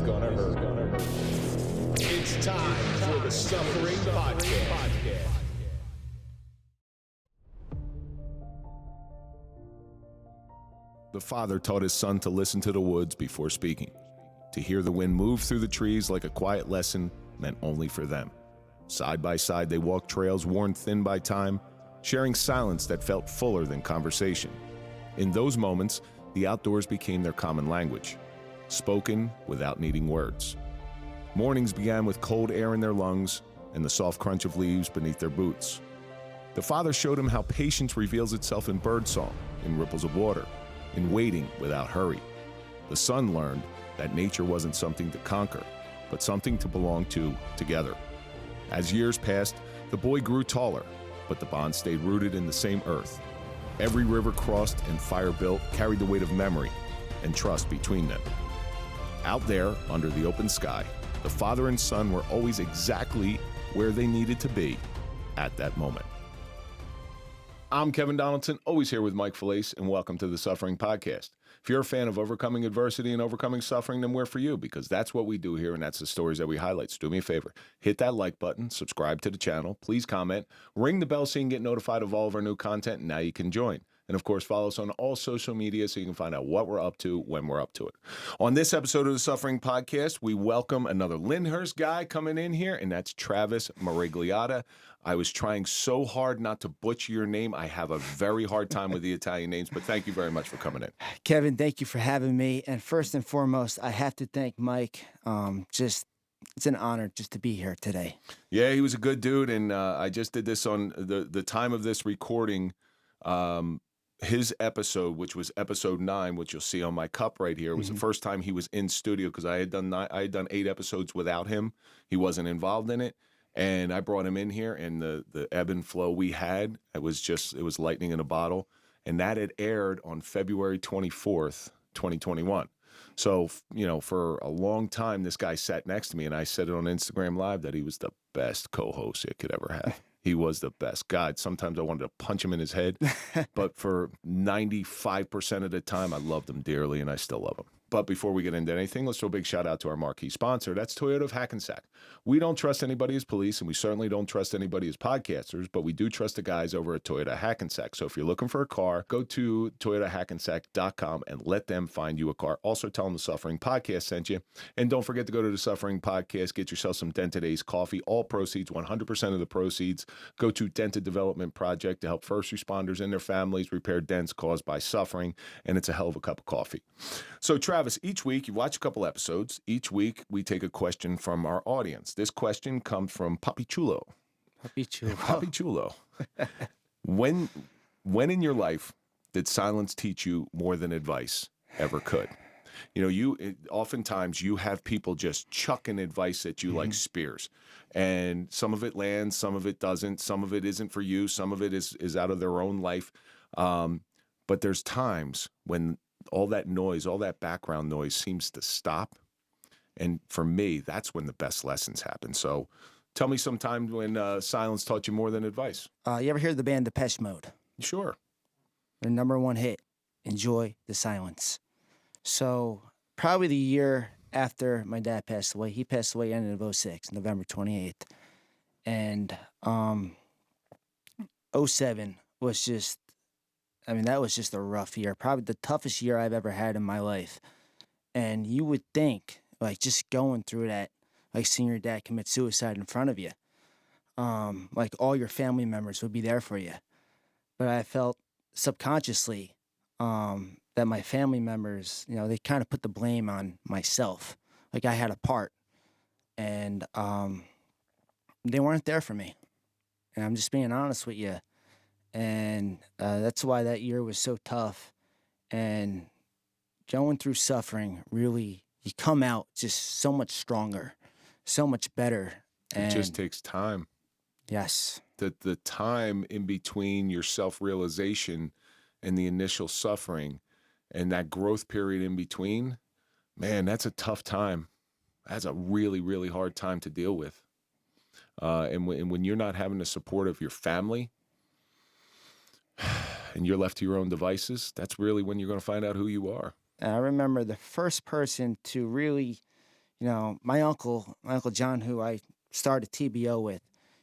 gonna hurt. It's time for the Suffering Podcast. The father taught his son to listen to the woods before speaking. To hear the wind move through the trees like a quiet lesson meant only for them. Side by side, they walked trails worn thin by time, sharing silence that felt fuller than conversation. In those moments, the outdoors became their common language, spoken without needing words. Mornings began with cold air in their lungs and the soft crunch of leaves beneath their boots. The father showed him how patience reveals itself in birdsong, in ripples of water, in waiting without hurry. The son learned that nature wasn't something to conquer, but something to belong to together. As years passed, the boy grew taller, but the bond stayed rooted in the same earth. Every river crossed and fire built carried the weight of memory and trust between them. Out there, under the open sky, the father and son were always exactly where they needed to be at that moment. I'm Kevin Donaldson, always here with Mike Felice, and welcome to the Suffering Podcast. If you're a fan of overcoming adversity and overcoming suffering, then we're for you, because that's what we do here, and that's the stories that we highlight. So do me a favor, hit that like button, subscribe to the channel, please comment, ring the bell so you can get notified of all of our new content, and now you can join. And of course, follow us on all social media so you can find out what we're up to when we're up to it. On this episode of the Suffering Podcast, we welcome another Lyndhurst guy coming in here, and that's Travis Mareglietta. I was trying so hard not to butcher your name. I have a very hard time with the Italian names, but thank you very much for coming in. Kevin, thank you for having me. And first and foremost, I have to thank Mike. It's an honor just to be here today. Yeah, he was a good dude, and I just did this on the time of this recording. His episode, which was episode 9, which you'll see on my cup right here, was the first time he was in studio, because I had done 8 episodes without him. He wasn't involved in it. And I brought him in here, and the ebb and flow we had, it was lightning in a bottle. And that had aired on February 24th, 2021. So, for a long time, this guy sat next to me, and I said it on Instagram Live that he was the best co-host it could ever have. He was the best. God, sometimes I wanted to punch him in his head, but for 95% of the time, I loved him dearly, and I still love him. But before we get into anything, let's throw a big shout out to our marquee sponsor. That's Toyota of Hackensack. We don't trust anybody as police, and we certainly don't trust anybody as podcasters, but we do trust the guys over at Toyota Hackensack. So if you're looking for a car, go to toyotahackensack.com and let them find you a car. Also tell them the Suffering Podcast sent you. And don't forget to go to the Suffering Podcast, get yourself some Dented Ace coffee. All proceeds, 100% of the proceeds, go to Dented Development Project to help first responders and their families repair dents caused by suffering. And it's a hell of a cup of coffee. So Travis, each week, you watch a couple episodes. Each week, we take a question from our audience. This question comes from Papi Chulo. Papi Chulo. Papi Chulo. When in your life did silence teach you more than advice ever could? Oftentimes you have people just chucking advice at you like spears. And some of it lands, some of it doesn't. Some of it isn't for you. Some of it is out of their own life. But there's times when all that noise, all that background noise seems to stop. And for me, that's when the best lessons happen. So tell me some time when silence taught you more than advice. You ever hear the band Depeche Mode? Sure. Their number one hit, Enjoy the Silence. So probably the year after my dad passed away, he passed away end of 2006, November 28th. And 2007 was just, that was just a rough year. Probably the toughest year I've ever had in my life. And you would think, just going through that, seeing your dad commit suicide in front of you, all your family members would be there for you. But I felt subconsciously that my family members, they kind of put the blame on myself. I had a part. And they weren't there for me. And I'm just being honest with you. And that's why that year was so tough. And going through suffering, really, you come out just so much stronger, so much better. It just takes time. Yes. The time in between your self-realization and the initial suffering and that growth period in between, man, that's a tough time. That's a really, really hard time to deal with. And when you're not having the support of your family, and you're left to your own devices, that's really when you're going to find out who you are. And I remember the first person to really, my uncle John, who I started TBO with,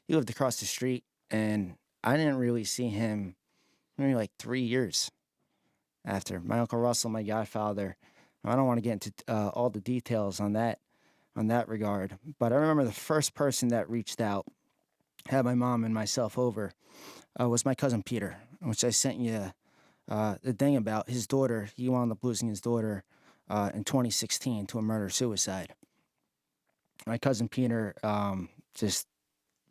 he lived across the street, and I didn't really see him maybe like 3 years after. My Uncle Russell, my godfather. I don't want to get into all the details on that regard, but I remember the first person that reached out, had my mom and myself over, was my cousin Peter, which I sent you the thing about. His daughter. He wound up losing his daughter in 2016 to a murder-suicide. My cousin Peter, just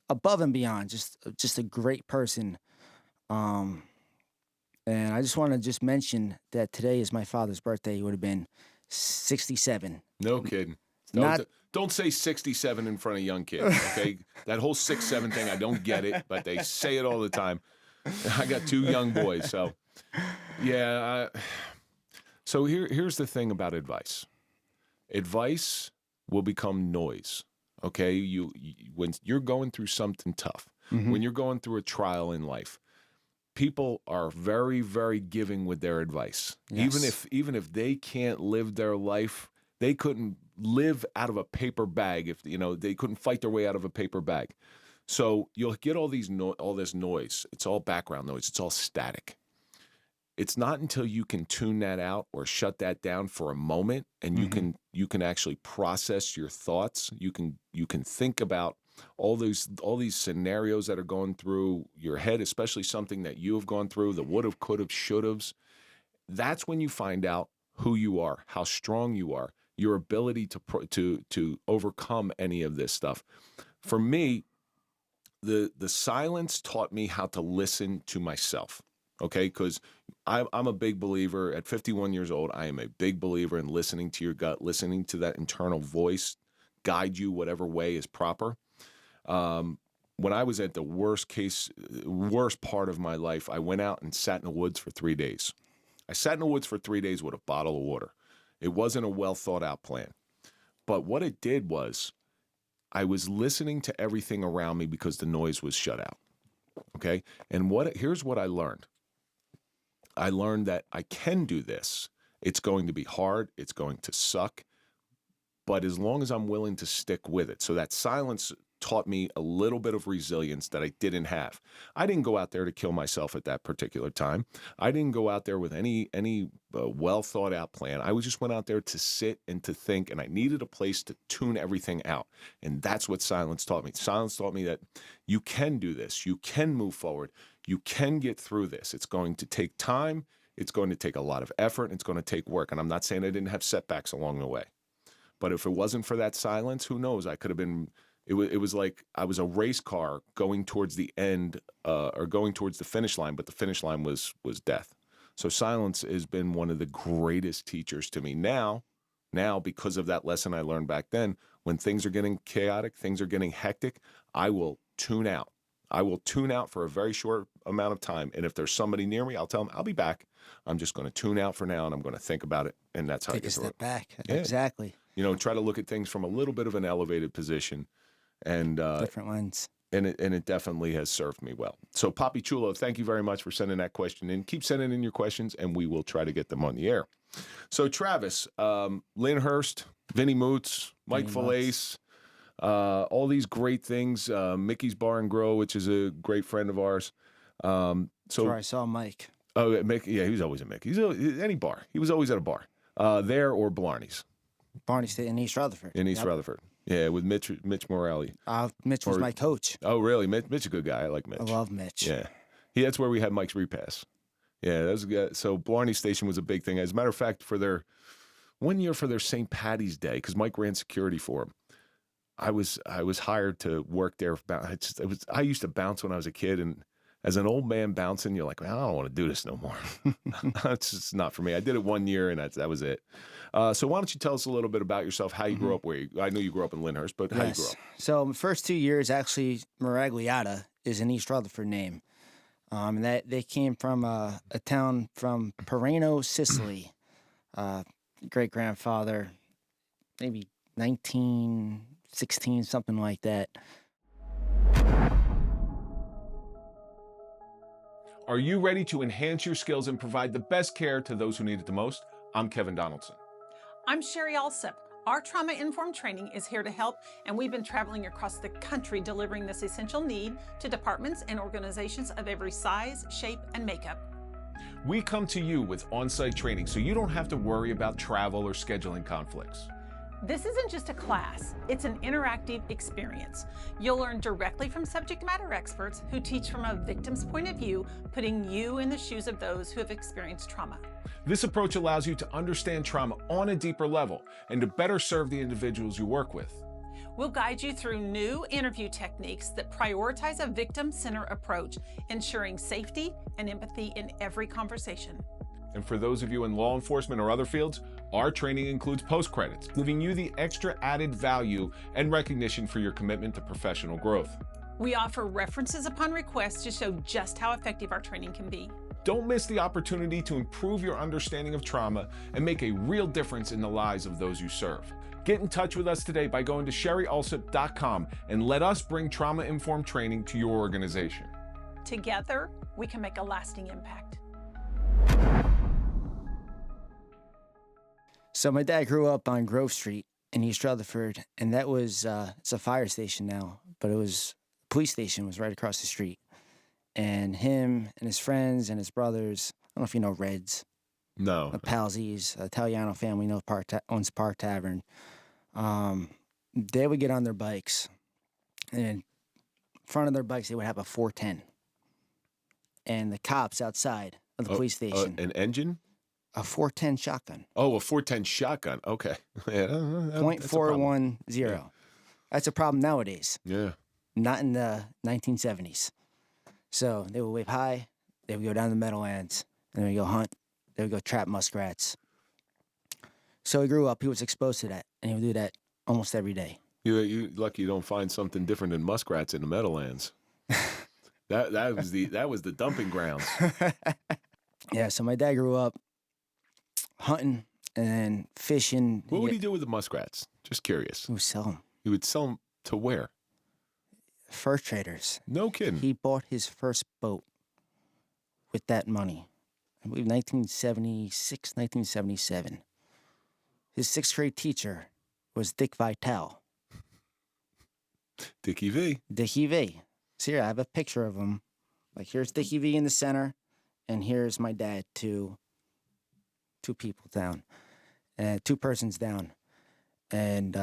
above and beyond, just a great person. And I just want to just mention that today is my father's birthday. He would have been 67. No kidding. Not Don't say 67 in front of young kids, okay? That whole 6'7" thing, I don't get it, but they say it all the time. I got 2 young boys, so yeah. So here's the thing about advice. Advice will become noise, okay? You when you're going through something tough, when you're going through a trial in life, people are very, very giving with their advice. Yes. Even if they can't live their life, they couldn't live out of a paper bag if they couldn't fight their way out of a paper bag. So you'll get all this noise. It's all background noise. It's all static. It's not until you can tune that out or shut that down for a moment, and you can actually process your thoughts. You can think about all these scenarios that are going through your head, especially something that you have gone through, the would've, could've, should've's. That's when you find out who you are, how strong you are, your ability to overcome any of this stuff. For me, the silence taught me how to listen to myself. Okay, because I'm a big believer. At 51 years old, I am a big believer in listening to your gut, listening to that internal voice, guide you whatever way is proper. When I was at the worst part of my life, I went out and sat in the woods for 3 days. I sat in the woods for 3 days with a bottle of water. It wasn't a well thought out plan. But what it did was I was listening to everything around me because the noise was shut out. Okay? And here's what I learned. I learned that I can do this. It's going to be hard. It's going to suck. But as long as I'm willing to stick with it. So that silence taught me a little bit of resilience that I didn't have. I didn't go out there to kill myself at that particular time. I didn't go out there with any well thought out plan. I just went out there to sit and to think, and I needed a place to tune everything out. And that's what silence taught me. Silence taught me that you can do this. You can move forward. You can get through this. It's going to take time. It's going to take a lot of effort. And it's going to take work. And I'm not saying I didn't have setbacks along the way. But if it wasn't for that silence, who knows? I could have been. It was like I was a race car going towards the end or going towards the finish line, but the finish line was death. So silence has been one of the greatest teachers to me. Now, because of that lesson I learned back then, when things are getting chaotic, things are getting hectic, I will tune out. I will tune out for a very short amount of time. And if there's somebody near me, I'll tell them, I'll be back. I'm just going to tune out for now, and I'm going to think about it. And that's how I get through it. Take a step back. Yeah. Exactly. Try to look at things from a little bit of an elevated position. And Different lens. And it definitely has served me well. So, Papi Chulo, thank you very much for sending that question in. Keep sending in your questions, and we will try to get them on the air. So, Travis, Lynn Hurst, Vinny Moots, Mike Falaise, all these great things. Mickey's Bar and Grill, which is a great friend of ours. That's where I saw Mike. Oh, Mickey, yeah, he was always at Mickey's. Any bar. He was always at a bar. There or Blarney's. Barney State in East Rutherford. Rutherford. Yeah, with Mitch Morelli. Mitch was my coach. Oh, really? Mitch is a good guy. I like Mitch. I love Mitch. Yeah. That's where we had Mike's repass. Yeah, that was good. So Blarney Station was a big thing. As a matter of fact, for their St. Patty's Day, because Mike ran security for him, I was hired to work there. I used to bounce when I was a kid, and as an old man bouncing, you're like, well, I don't want to do this no more. It's just not for me. I did it 1 year, and that was it. So why don't you tell us a little bit about yourself, how you grew up, I know you grew up in Lyndhurst, but how you grew up? So my first 2 years, actually, Mareglietta is an East Rutherford name. And that they came from a town from Pereno, Sicily. Great-grandfather, maybe 1916, something like that. Are you ready to enhance your skills and provide the best care to those who need it the most? I'm Kevin Donaldson. I'm Sherry Alsip, Our trauma-informed training is here to help, and we've been traveling across the country delivering this essential need to departments and organizations of every size, shape, and makeup. We come to you with on-site training so you don't have to worry about travel or scheduling conflicts. This isn't just a class, it's an interactive experience. You'll learn directly from subject matter experts who teach from a victim's point of view, putting you in the shoes of those who have experienced trauma. This approach allows you to understand trauma on a deeper level and to better serve the individuals you work with. We'll guide you through new interview techniques that prioritize a victim-centered approach, ensuring safety and empathy in every conversation. And for those of you in law enforcement or other fields, our training includes post-credits, giving you the extra added value and recognition for your commitment to professional growth. We offer references upon request to show just how effective our training can be. Don't miss the opportunity to improve your understanding of trauma and make a real difference in the lives of those you serve. Get in touch with us today by going to sherryalsop.com and let us bring trauma-informed training to your organization. Together, we can make a lasting impact. So my dad grew up on Grove Street in East Rutherford, and that was, it's a fire station now, but the police station was right across the street. And him and his friends and his brothers, I don't know if you know Reds. No. The Palsies, Italiano family owns Park Tavern. They would get on their bikes, and in front of their bikes, they would have a 410. And the cops outside of the police station. An engine? A 410 shotgun. Oh, a 410 shotgun. Okay. Yeah, .410. That's a problem nowadays. Yeah. Not in the 1970s. So they would wave high, they would go down the Meadowlands, and they would go hunt, they would go trap muskrats. So he grew up, he was exposed to that, and he would do that almost every day. You lucky you don't find something different than muskrats in the Meadowlands. that was the dumping grounds. Yeah, so my dad grew up hunting and then fishing. What would he do with the muskrats? Just curious. He would sell them. He would sell them to where? Fur traders. No kidding. He bought his first boat with that money. I believe 1976, 1977. His 6th grade teacher was Dick Vitale. Dickie V. Dickie V. So here, I have a picture of him. Like, here's Dickie V in the center, and here's my dad, two people down, and 2 persons down. And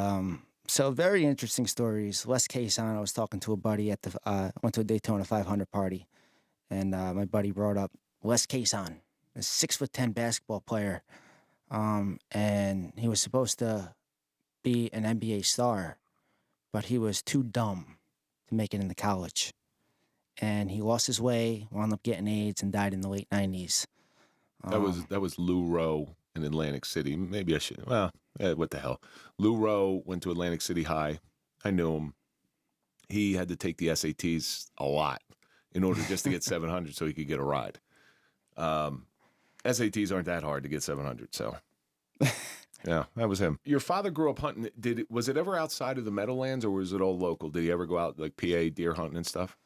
so very interesting stories. Les Cason, I was talking to a buddy at went to a Daytona 500 party, and my buddy brought up Les Cason, a 6'10" basketball player, and he was supposed to be an NBA star, but he was too dumb to make it into college, and he lost his way, wound up getting AIDS, and died in the late 90s. That was Lou Rowe in Atlantic City. Maybe I should. Well, what the hell? Lou Rowe went to Atlantic City High. I knew him. He had to take the SATs a lot in order just to get 700 so he could get a ride. SATs aren't that hard to get 700, so yeah, that was him. Your father grew up hunting. Was it ever outside of the Meadowlands, or was it all local? Did he ever go out like PA deer hunting and stuff?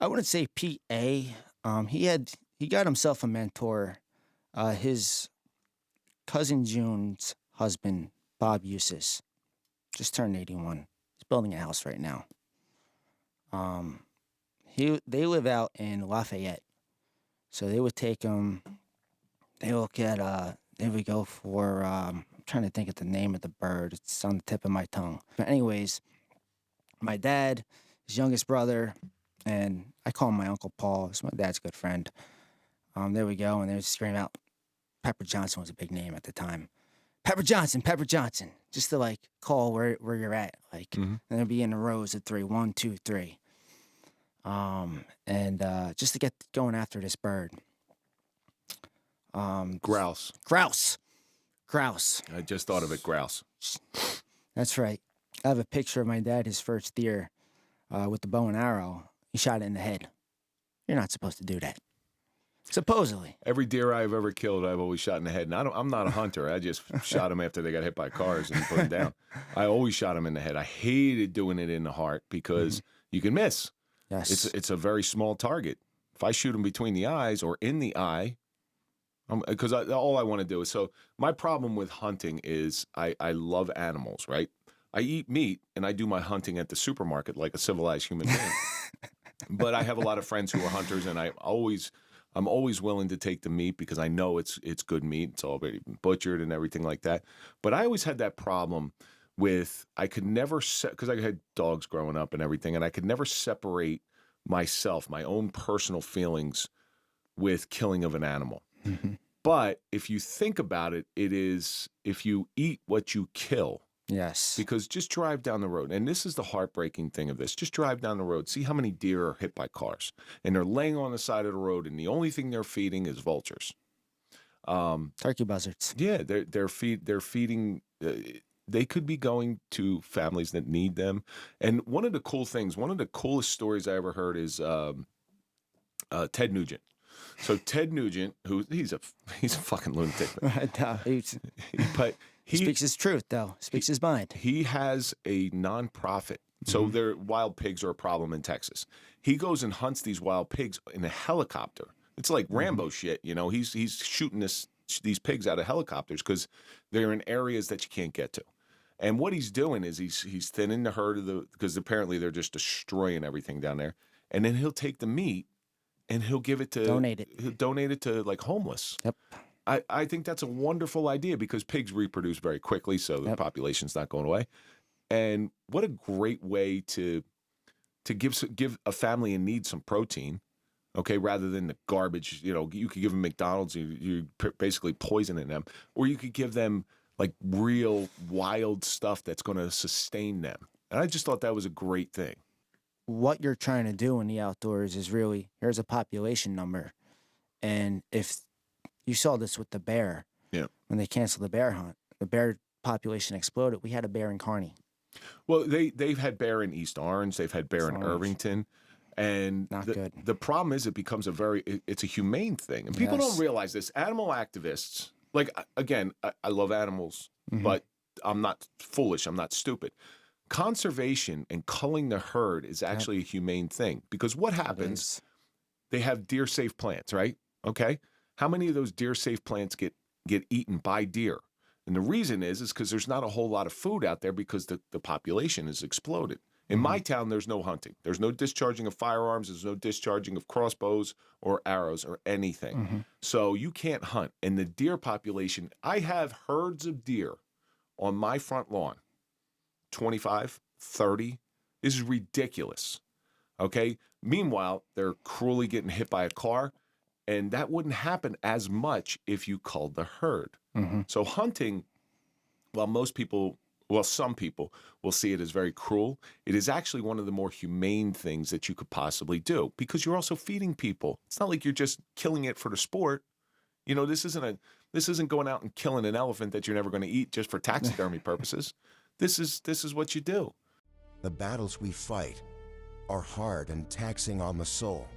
I wouldn't say PA. He got himself a mentor. His cousin June's husband, Bob Eustace, just turned 81. He's building a house right now. They live out in Lafayette, so they would take him. They look at. They would go for. I'm trying to think of the name of the bird. It's on the tip of my tongue. But anyways, my dad, his youngest brother, and I call him my Uncle Paul. He's my dad's good friend. There we go, and they would scream out. Pepper Johnson was a big name at the time. Pepper Johnson, just to like call where you're at, like, and it'd be in the rows of 3, 1, 2, 3, and just to get going after this bird. Grouse. I just thought of it, grouse. That's right. I have a picture of my dad, his first deer, with the bow and arrow. He shot it in the head. You're not supposed to do that. Supposedly. Every deer I've ever killed, I've always shot in the head. And I'm not a hunter. I just shot them after they got hit by cars and put them down. I always shot them in the head. I hated doing it in the heart because you can miss. Yes. It's a very small target. If I shoot them between the eyes or in the eye, Because all I want to do is, so my problem with hunting is I love animals, right? I eat meat and I do my hunting at the supermarket like a civilized human being. But I have a lot of friends who are hunters, and I'm always willing to take the meat because I know it's good meat. It's already been butchered and everything like that. But I always had that problem with, I could never because I had dogs growing up and everything, and I could never separate myself, my own personal feelings with killing of an animal. Mm-hmm. But if you think about it, it is, if you eat what you kill. Yes. Because just drive down the road, and this is the heartbreaking thing of this. Just drive down the road, see how many deer are hit by cars, and they're laying on the side of the road, and the only thing they're feeding is vultures. Turkey buzzards. Yeah, they're feeding. They could be going to families that need them. And one of the coolest stories I ever heard is Ted Nugent. So Ted Nugent, he's a fucking lunatic. No, But he speaks his truth, though. Speaks his mind. He has a nonprofit. So their wild pigs are a problem in Texas. He goes and hunts these wild pigs in a helicopter. It's like Rambo shit, you know. He's shooting these pigs out of helicopters because they're in areas that you can't get to. And what he's doing is he's thinning the herd because apparently they're just destroying everything down there. And then he'll take the meat and he'll give it to He'll donate it to like homeless. Yep. I think that's a wonderful idea because pigs reproduce very quickly, so the population's not going away. And what a great way to give a family in need some protein, okay, rather than the garbage. You know, you could give them McDonald's, you're basically poisoning them, or you could give them like real wild stuff that's going to sustain them. And I just thought that was a great thing. What you're trying to do in the outdoors is really, here's a population number, and if you saw this with the bear. Yeah. When they canceled the bear hunt, the bear population exploded. We had a bear in Kearney. Well, they've had bear in East Orange. They've had bear in Irvington. And Not good. The problem is it becomes it's a humane thing. And people don't realize this. Animal activists, like, again, I love animals, but I'm not foolish. I'm not stupid. Conservation and culling the herd is actually a humane thing. Because what happens, they have deer-safe plants, right? Okay? How many of those deer-safe plants get eaten by deer? And the reason is because there's not a whole lot of food out there because the population has exploded. In my town, there's no hunting. There's no discharging of firearms. There's no discharging of crossbows or arrows or anything. So you can't hunt. And the deer population, I have herds of deer on my front lawn, 25, 30. This is ridiculous, okay? Meanwhile, they're cruelly getting hit by a car. And that wouldn't happen as much if you culled the herd. So hunting, while some people will see it as very cruel, it is actually one of the more humane things that you could possibly do because you're also feeding people. It's not like you're just killing it for the sport. You know, this isn't going out and killing an elephant that you're never going to eat just for taxidermy purposes. This is what you do. The battles we fight are hard and taxing on the soul.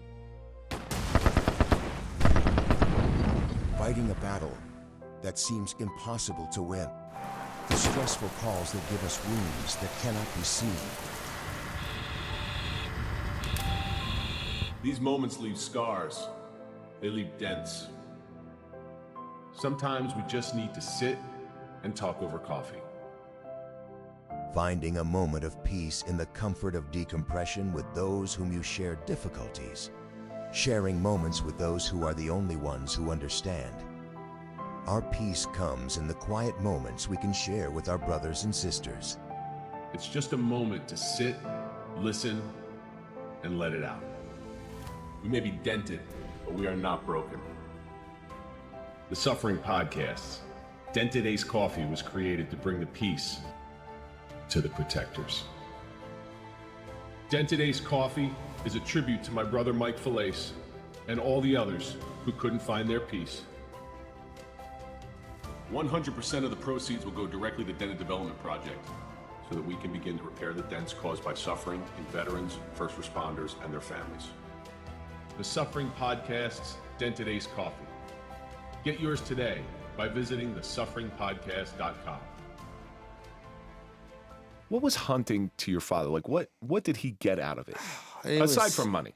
Fighting a battle that seems impossible to win. The stressful calls that give us wounds that cannot be seen. These moments leave scars. They leave dents. Sometimes we just need to sit and talk over coffee. Finding a moment of peace in the comfort of decompression with those whom you share difficulties. Sharing moments with those who are the only ones who understand. Our peace comes in the quiet moments we can share with our brothers and sisters. It's just a moment to sit, listen, and let it out. We may be dented, but we are not broken. The Suffering Podcast, Dented Ace Coffee, was created to bring the peace to the protectors. Dented Ace Coffee is a tribute to my brother Mike Falaise and all the others who couldn't find their peace. 100% of the proceeds will go directly to Dented Development Project so that we can begin to repair the dents caused by suffering in veterans, first responders, and their families. The Suffering Podcast's Dented Ace Coffee. Get yours today by visiting thesufferingpodcast.com. What was hunting to your father? Like, what did he get out of it? Aside from money.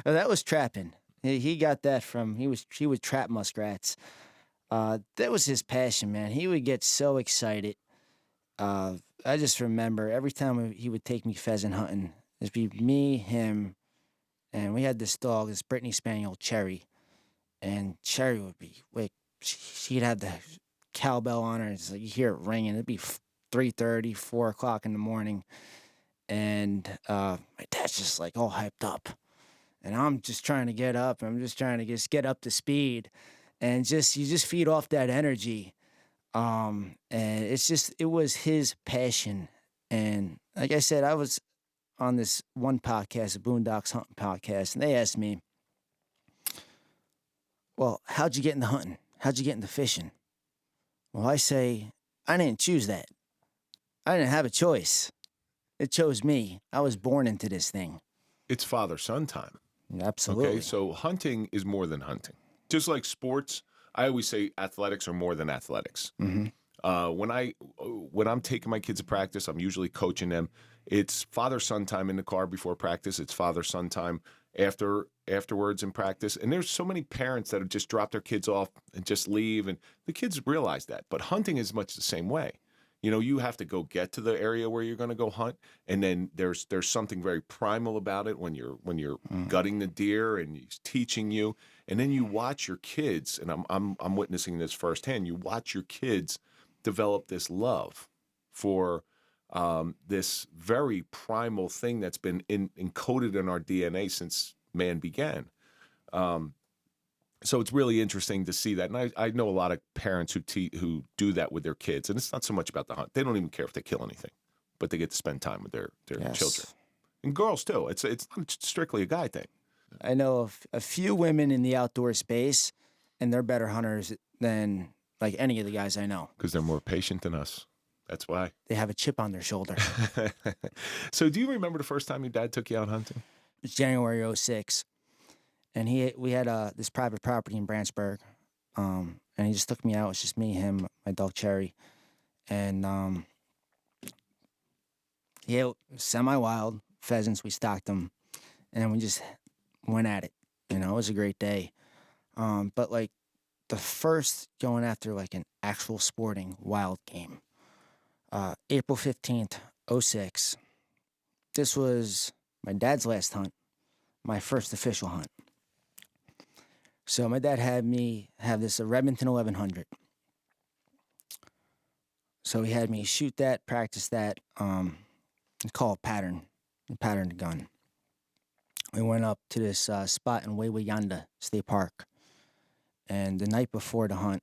That was trapping. He got that from he would trap muskrats. That was his passion, man. He would get so excited. I just remember every time he would take me pheasant hunting, it'd be me, him, and we had this dog, this Brittany Spaniel, Cherry, and Cherry would be like, she'd have the cowbell on her. And it's like you hear it ringing. It'd be 3:30, 4 o'clock in the morning, and my dad's just like all hyped up, and I'm just trying to get up. I'm just trying to get up to speed, and you just feed off that energy. And it was his passion. And like I said, I was on this one podcast, the Boondocks Hunting Podcast, and they asked me, well, how'd you get into hunting? How'd you get into fishing? Well, I say, I didn't choose that. I didn't have a choice. It chose me. I was born into this thing. It's father-son time. Absolutely. Okay, so hunting is more than hunting. Just like sports, I always say athletics are more than athletics. Mm-hmm. When I'm taking my kids to practice, I'm usually coaching them. It's father-son time in the car before practice. It's father-son time afterwards in practice. And there's so many parents that have just dropped their kids off and just leave, and the kids realize that. But hunting is much the same way. You know, you have to go get to the area where you're going to go hunt, and then there's something very primal about it when you're gutting the deer and he's teaching you, and then you watch your kids, and I'm witnessing this firsthand. You watch your kids develop this love for this very primal thing that's been encoded in our DNA since man began. So it's really interesting to see that. And I know a lot of parents who do that with their kids. And it's not so much about the hunt. They don't even care if they kill anything, but they get to spend time with their Yes. children. And girls, too. It's not strictly a guy thing. I know of a few women in the outdoor space, and they're better hunters than like any of the guys I know. Because they're more patient than us. That's why. They have a chip on their shoulder. So do you remember the first time your dad took you out hunting? It was January 06. And we had this private property in Branchburg, and he just took me out. It was just me, him, my dog Cherry, and semi-wild pheasants. We stocked them, and we just went at it. You know, it was a great day. But like the first going after like an actual sporting wild game, April 15th, 06. This was my dad's last hunt, my first official hunt. So my dad had me have this Remington 1100. So he had me shoot that, practice that. It's called pattern the gun. We went up to this spot in Mareglietta State Park, and the night before the hunt,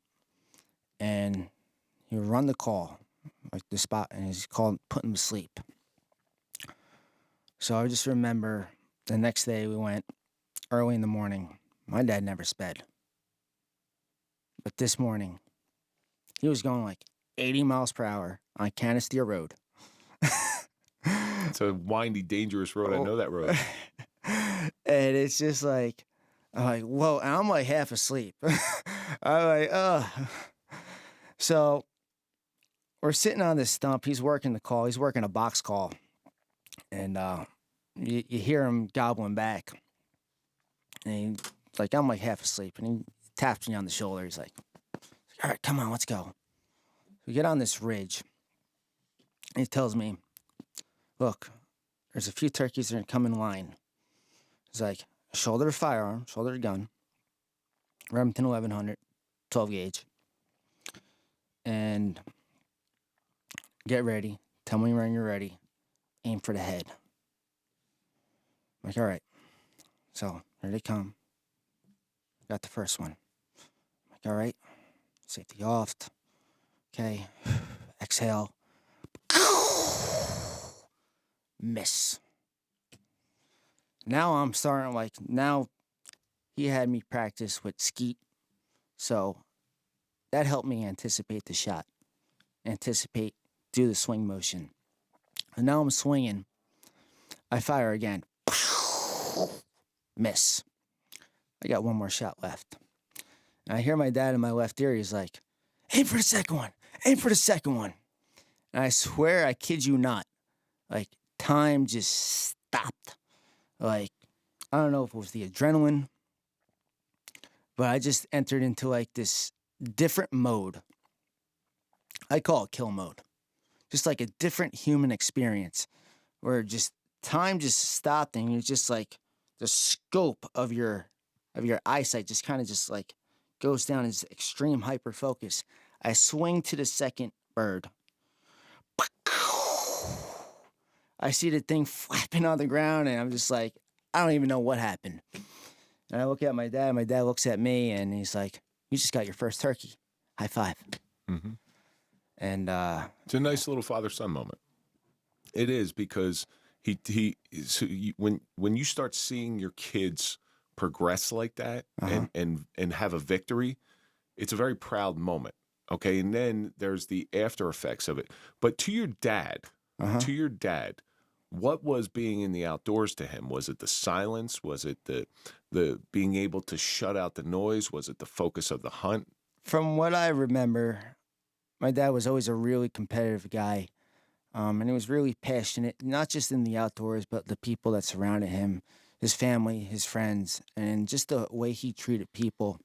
and he would run the call, like the spot, and he's called putting him to sleep. So I just remember the next day we went early in the morning. My dad never sped. But this morning, he was going like 80 miles per hour on Canisteo Road. It's a windy, dangerous road. I know that road. And it's just like, I'm like, whoa. And I'm like half asleep. I'm like, ugh. So we're sitting on this stump. He's working the call. He's working a box call. And you hear him gobbling back. And like, I'm like half asleep, and he taps me on the shoulder. He's like, all right, come on, let's go. We get on this ridge, and he tells me, look, there's a few turkeys that are come in line. He's like, shoulder a firearm, shoulder a gun, Remington 1100, 12 gauge, and get ready. Tell me when you're ready. Aim for the head. I'm like, all right. So, here they come. Got the first one. I'm like, all right. Safety off. Okay. Exhale. Miss. Now I'm starting, like, now he had me practice with skeet. So that helped me anticipate the shot. Do the swing motion. And now I'm swinging. I fire again. Miss. I got one more shot left. And I hear my dad in my left ear. He's like, aim for the second one. Aim for the second one. And I swear, I kid you not, like, time just stopped. Like, I don't know if it was the adrenaline but I just entered into like this different mode. I call it kill mode. Just like a different human experience where just time just stopped and you're just like the scope of your eyesight just kind of just like goes down in this extreme hyper focus. I swing to the second bird. I see the thing flapping on the ground and I'm just like, I don't even know what happened. And I look at my dad. My dad looks at me and he's like, "You just got your first turkey. High five." Mm-hmm. And It's a nice little father-son moment. It is, because when you start seeing your kids progress like that and have a victory, it's a very proud moment. Okay, and then there's the after effects of it. But to your dad, what was being in the outdoors to him? Was it the silence? Was it the being able to shut out the noise? Was it the focus of the hunt? from what I remember, my dad was always a really competitive guy. And he was really passionate, not just in the outdoors, but the people that surrounded him, his family, his friends, and just the way he treated people.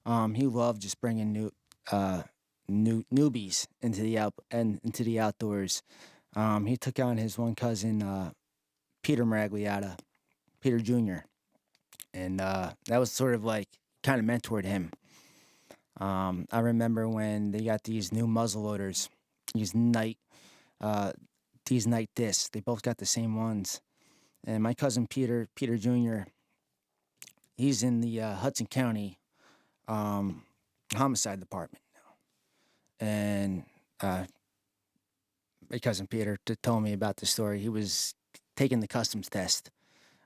He loved just bringing newbies into the outdoors. He took on his one cousin, Peter Mareglietta, Peter Jr., and that was sort of like kind of mentored him. I remember when they got these new muzzle loaders, these night discs. They both got the same ones, and my cousin Peter Jr., he's in the Hudson County homicide department now. And my cousin Peter told me about the story. He was taking the customs test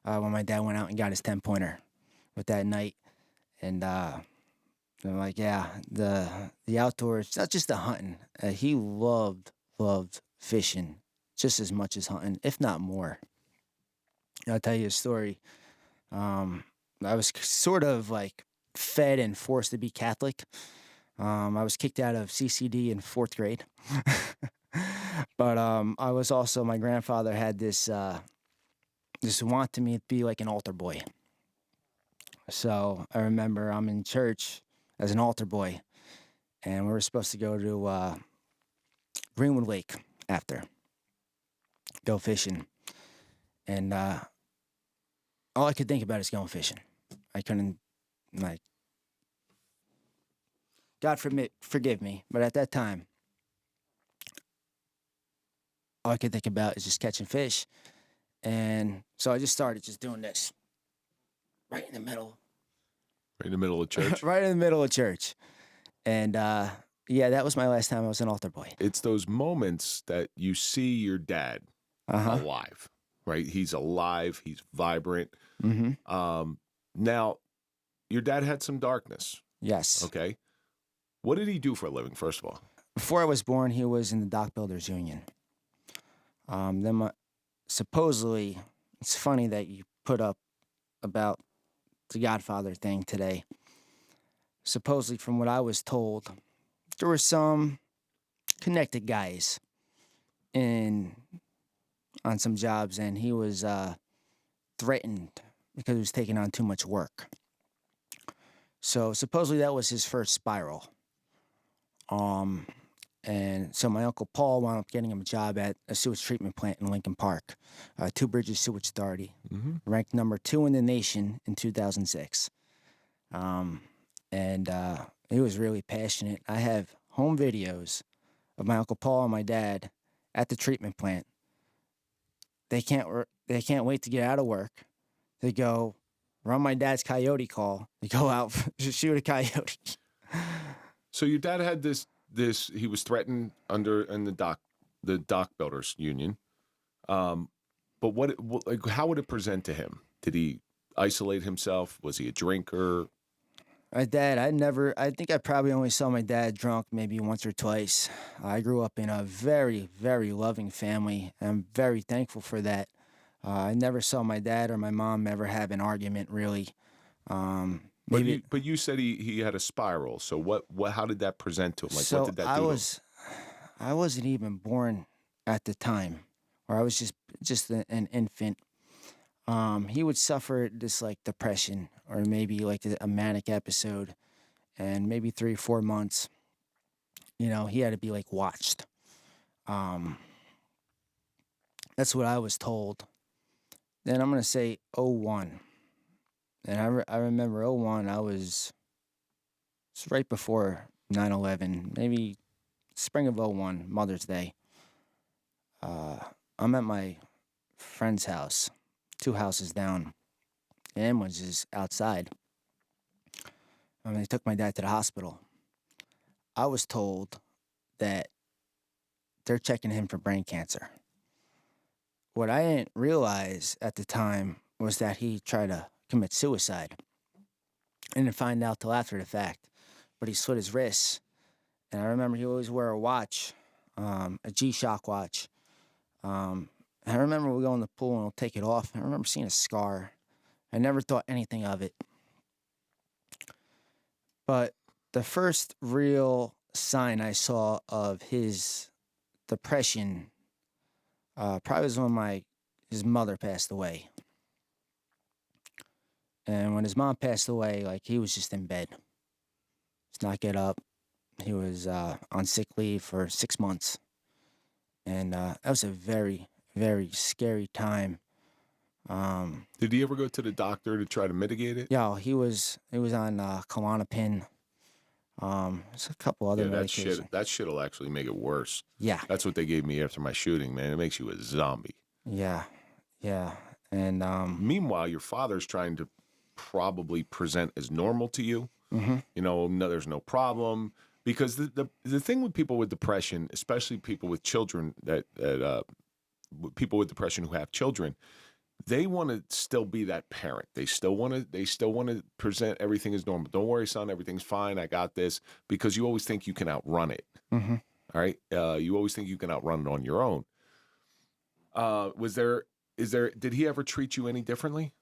when my dad went out and got his 10-pointer with that night. And I'm like, yeah, the outdoors, it's not just the hunting. He loved fishing just as much as hunting, if not more. I'll tell you a story. I was sort of like fed and forced to be Catholic. I was kicked out of CCD in 4th grade. But I was also, my grandfather had this want to me to be like an altar boy. So I remember I'm in church as an altar boy, and we were supposed to go to Greenwood Lake after, go fishing. And all I could think about is going fishing. I couldn't, like, God forgive me, but at that time, all I could think about is just catching fish. And so I just started just doing this right in the middle. Right in the middle of church? Right in the middle of church. And yeah, that was my last time I was an altar boy. It's those moments that you see your dad alive, right? He's alive. He's vibrant. Mm-hmm. Now, your dad had some darkness. Yes. Okay. What did he do for a living, first of all? Before I was born, he was in the Dock Builders Union. Supposedly, it's funny that you put up about the Godfather thing today. Supposedly, from what I was told, there were some connected guys on some jobs, and he was threatened because he was taking on too much work. So supposedly that was his first spiral. And so my Uncle Paul wound up getting him a job at a sewage treatment plant in Lincoln Park, Two Bridges Sewage Authority, ranked number 2 in the nation in 2006. And he was really passionate. I have home videos of my Uncle Paul and my dad at the treatment plant. They can't wait to get out of work. They go run my dad's coyote call. They go out to shoot a coyote. So your dad had this he was threatened in the dock builders union. But how would it present to him? Did he isolate himself? Was he a drinker? My dad, I think I probably only saw my dad drunk maybe once or twice. I grew up in a very, very loving family, and I'm very thankful for that. I never saw my dad or my mom ever have an argument, really. But you said he had a spiral. So what how did that present to him? Like, what did that do to him? I wasn't even born at the time, or I was just an infant. he would suffer this like depression or maybe like a manic episode, and maybe 3 or 4 months, he had to be like watched. Um, that's what I was told. Then I'm gonna say '01, and I remember '01. It's right before 9/11, maybe spring of '01, Mother's Day. Uh, I'm at my friend's house, 2 houses down. The ambulance is outside. They took my dad to the hospital. I was told that they're checking him for brain cancer. What I didn't realize at the time was that he tried to commit suicide. I didn't find out till after the fact, but he slit his wrists. And I remember he always wore a watch, a G-Shock watch. And I remember we go in the pool and we'll take it off. I remember seeing a scar. I never thought anything of it. But the first real sign I saw of his depression probably was when his mother passed away. And when his mom passed away, like, he was just in bed. Just not get up. He was on sick leave for 6 months. And that was a very, very scary time. Did he ever go to the doctor to try to mitigate it? Yeah, he was on Klonopin. There's a couple other medications. That shit'll actually make it worse. Yeah. That's what they gave me after my shooting, man. It makes you a zombie. Yeah. And meanwhile, your father's trying to probably present as normal to you. Mm-hmm. No, there's no problem. Because the thing with people with depression, especially people with children people with depression who have children, they want to still be that parent. They still want to present everything as normal. Don't worry, son, everything's fine. I got this. Because you always think you can outrun it. Mm-hmm. All right, you always think you can outrun it on your own. Did he ever treat you any differently?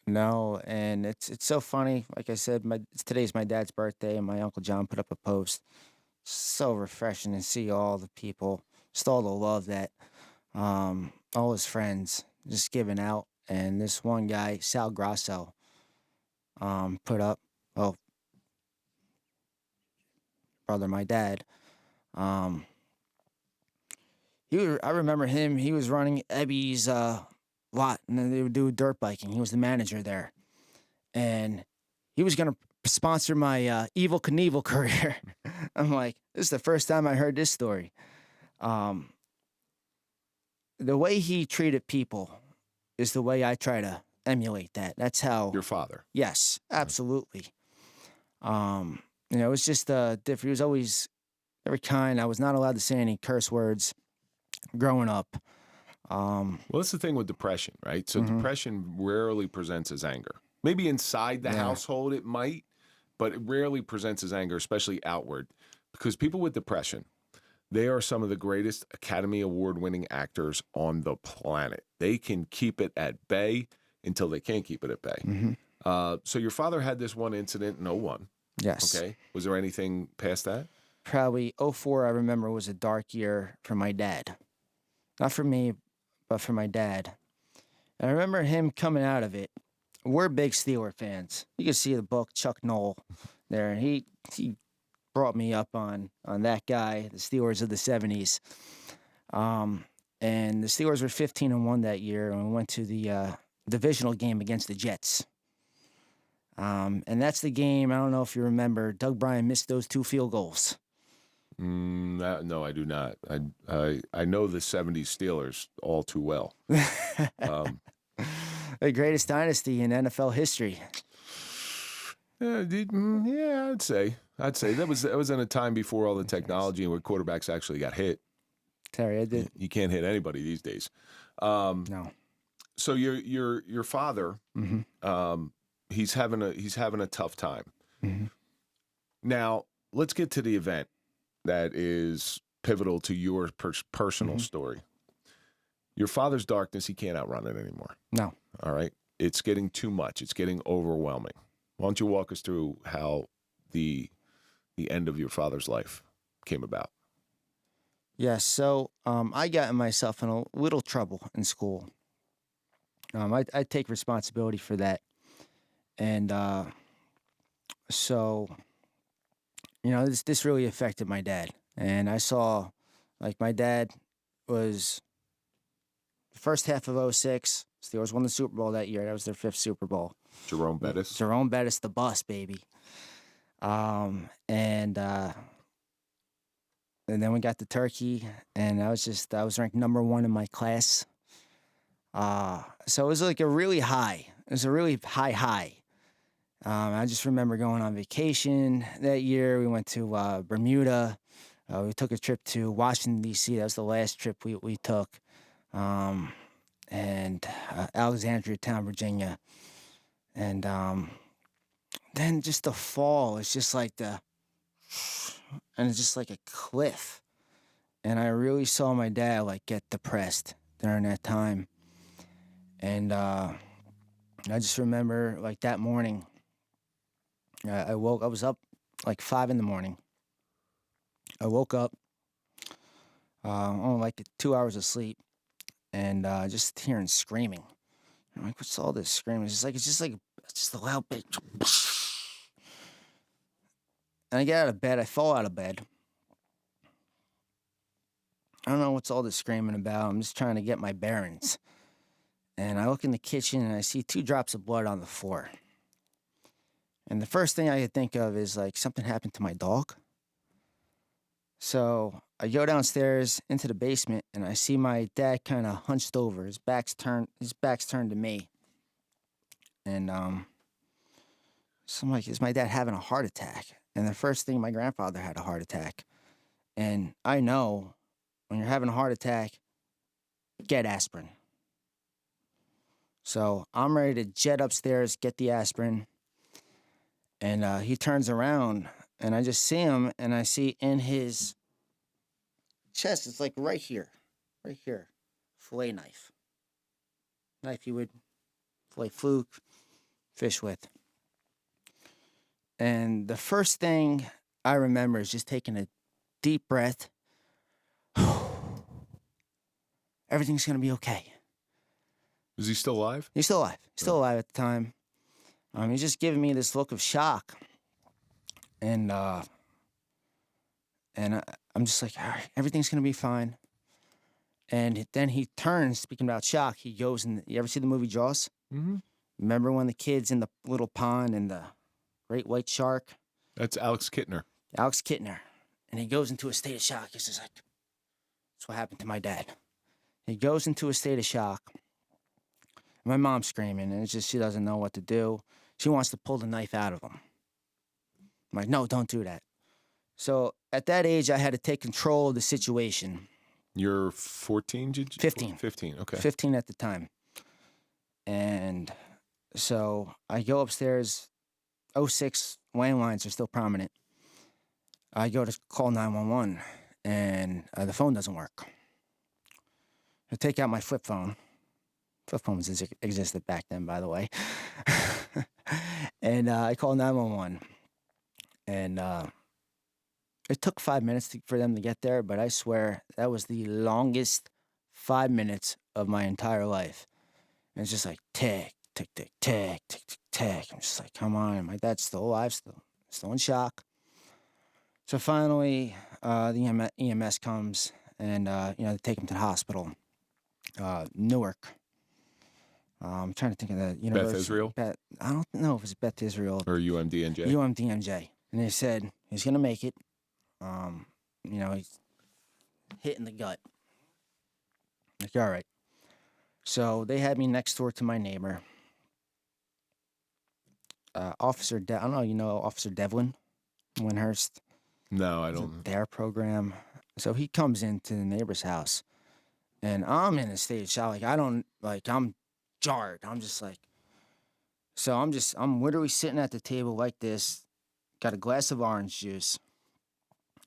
No, and it's so funny. Like I said, today's my dad's birthday, and my Uncle John put up a post. So refreshing to see all the people, just all the love that all his friends just giving out. And this one guy, Sal Grasso, put up, brother, my dad. I remember him. He was running Ebby's lot, and then they would do dirt biking. He was the manager there, and he was gonna sponsor my Evel Knievel career. I'm like, this is the first time I heard this story. The way he treated people is the way I try to emulate that. That's how. Your father. Yes, absolutely. It's just different. He was always very kind. I was not allowed to say any curse words growing up. Well, that's the thing with depression, right? So depression rarely presents as anger. Maybe inside the household it might, but it rarely presents as anger, especially outward. Because people with depression, they are some of the greatest Academy Award-winning actors on the planet. They can keep it at bay until they can't keep it at bay. Mm-hmm. So your father had this one incident in '01. Yes. Okay. Was there anything past that? Probably '04, I remember, was a dark year for my dad. Not for me, but for my dad. And I remember him coming out of it. We're big Steeler fans. You can see the book, Chuck Noll, there. He brought me up on that guy, the Steelers of the 70s. And the Steelers were 15-1 that year, and we went to the divisional game against the Jets. And that's the game, I don't know if you remember, Doug Bryan missed those 2 field goals. No, I do not. I know the '70s Steelers all too well. The greatest dynasty in NFL history. Yeah, I'd say that was in a time before all the technology and where quarterbacks actually got hit. Terry, I did. You can't hit anybody these days. No. So your father, Mm-hmm. he's having a tough time. Mm-hmm. Now let's get to the event that is pivotal to your personal Mm-hmm. story. Your father's darkness, he can't outrun it anymore. No. All right. It's getting too much. It's getting overwhelming. Why don't you walk us through how the end of your father's life came about? Yes, so I got myself in a little trouble in school. I take responsibility for that. And so, this really affected my dad. And I saw, like, my dad was the first half of '06. Steelers won the Super Bowl that year. That was their 5th Super Bowl. Jerome Bettis. Jerome Bettis, the bus, baby. And then we got the turkey, and I was ranked number 1 in my class. So it was like a really high. It was a really high. I just remember going on vacation that year. We went to Bermuda. We took a trip to Washington, D.C. That was the last trip we took. And Alexandria Town, Virginia. And then just the fall, it's just like and it's just like a cliff. And I really saw my dad like get depressed during that time. And I just remember like that morning, I was up like 5 a.m. I woke up, on like 2 hours of sleep, and just hearing screaming. I'm like, what's all this screaming? It's just a loud big. And I get out of bed. I fall out of bed. I don't know what's all this screaming about. I'm just trying to get my bearings. And I look in the kitchen and I see 2 drops of blood on the floor. And the first thing I could think of is like something happened to my dog. So I go downstairs into the basement and I see my dad kind of hunched over. His back's turned to me. And so I'm like, is my dad having a heart attack? And the first thing, my grandfather had a heart attack. And I know when you're having a heart attack, get aspirin. So I'm ready to jet upstairs, get the aspirin. And he turns around and I just see him and I see in his chest, it's like right here, fillet knife. Knife you would fillet fluke, fish with. And the first thing I remember is just taking a deep breath. Everything's going to be okay. Is he still alive? He's still alive. He's still alive at the time. He's just giving me this look of shock. And I'm just like, all right, everything's going to be fine. And then he turns, speaking about shock, he goes in. You ever see the movie Jaws? Mm-hmm. Remember when the kid's in the little pond and the great white shark? That's Alex Kittner. Alex Kittner. And he goes into a state of shock. He's just like, that's what happened to my dad. He goes into a state of shock. My mom's screaming, and it's just she doesn't know what to do. She wants to pull the knife out of him. I'm like, no, don't do that. So at that age, I had to take control of the situation. You're 14? 15. 15, okay. 15 at the time. And so I go upstairs. 06 landlines are still prominent. I go to call 911, and the phone doesn't work. I take out my flip phone. Flip phones existed back then, by the way. And I call 911. And it took 5 minutes for them to get there, but I swear that was the longest 5 minutes of my entire life. And it's just like, tick, tick, tick, tick, tick, tick, tick. I'm just like, come on. My dad's still alive, still in shock. So finally, the EMS comes, and they take him to the hospital, Newark. I'm trying to think of the university. Beth Israel? I don't know if it was Beth Israel. Or UMDNJ? UMDNJ. And they said he's going to make it. He's hit in the gut. Like, all right. So they had me next door to my neighbor. I don't know, you know Officer Devlin Winhurst? No, I don't. Their program. So he comes into the neighbor's house, and I'm in a state of shock. I'm jarred. I'm just like, so I'm literally sitting at the table like this, got a glass of orange juice,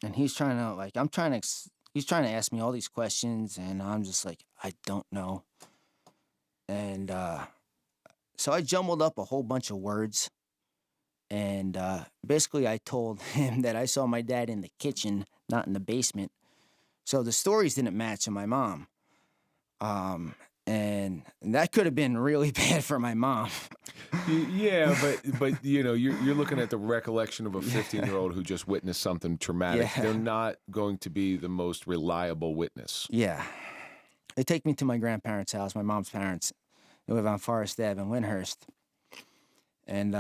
and he's trying to ask me all these questions, and I'm just like, I don't know. And so I jumbled up a whole bunch of words. And basically, I told him that I saw my dad in the kitchen, not in the basement. So the stories didn't match in my mom. And that could have been really bad for my mom. Yeah, but you're looking at the recollection of a 15-year-old who just witnessed something traumatic. Yeah. They're not going to be the most reliable witness. Yeah. They take me to my grandparents' house, my mom's parents. They live on Forest Ave in Lyndhurst. And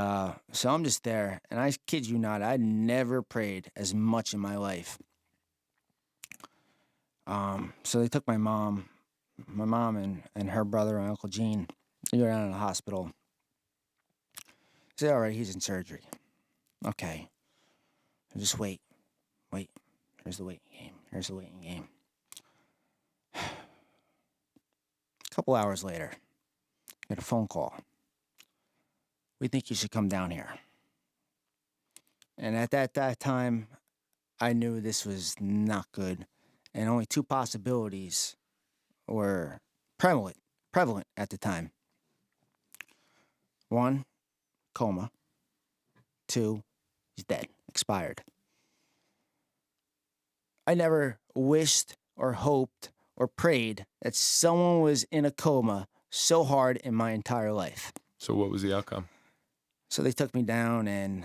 so I'm just there. And I kid you not, I'd never prayed as much in my life. So they took my mom and her brother and Uncle Gene. They go down to the hospital. Say, all right, he's in surgery. Okay. Just wait. Here's the waiting game. A couple hours later, get a phone call. We think you should come down here. And at that time, I knew this was not good. And only two possibilities were prevalent at the time. One, coma. Two, he's dead, expired. I never wished or hoped or prayed that someone was in a coma so hard in my entire life. So what was the outcome? So they took me down and,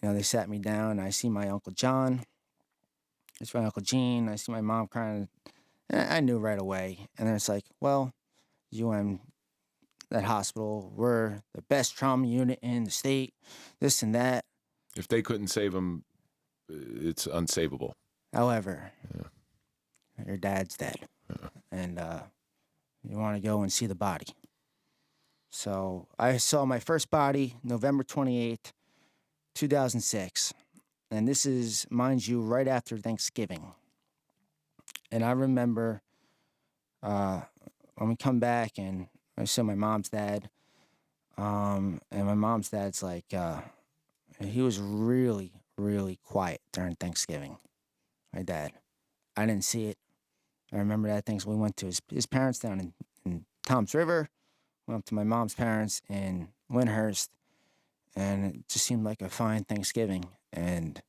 they sat me down. I see my Uncle John. It's my Uncle Gene. I see my mom crying. I knew right away. And then it's like, well, that hospital, we're the best trauma unit in the state, this and that. If they couldn't save him, it's unsavable. However, your dad's dead. And you want to go and see the body. So I saw my first body November 28th, 2006. And this is, mind you, right after Thanksgiving. And I remember when we come back and I saw my mom's dad. And my mom's dad's like, he was really, really quiet during Thanksgiving. My dad. I didn't see it. I remember that thing. So we went to his parents down in Toms River. Went up to my mom's parents in Lyndhurst. And it just seemed like a fine Thanksgiving. And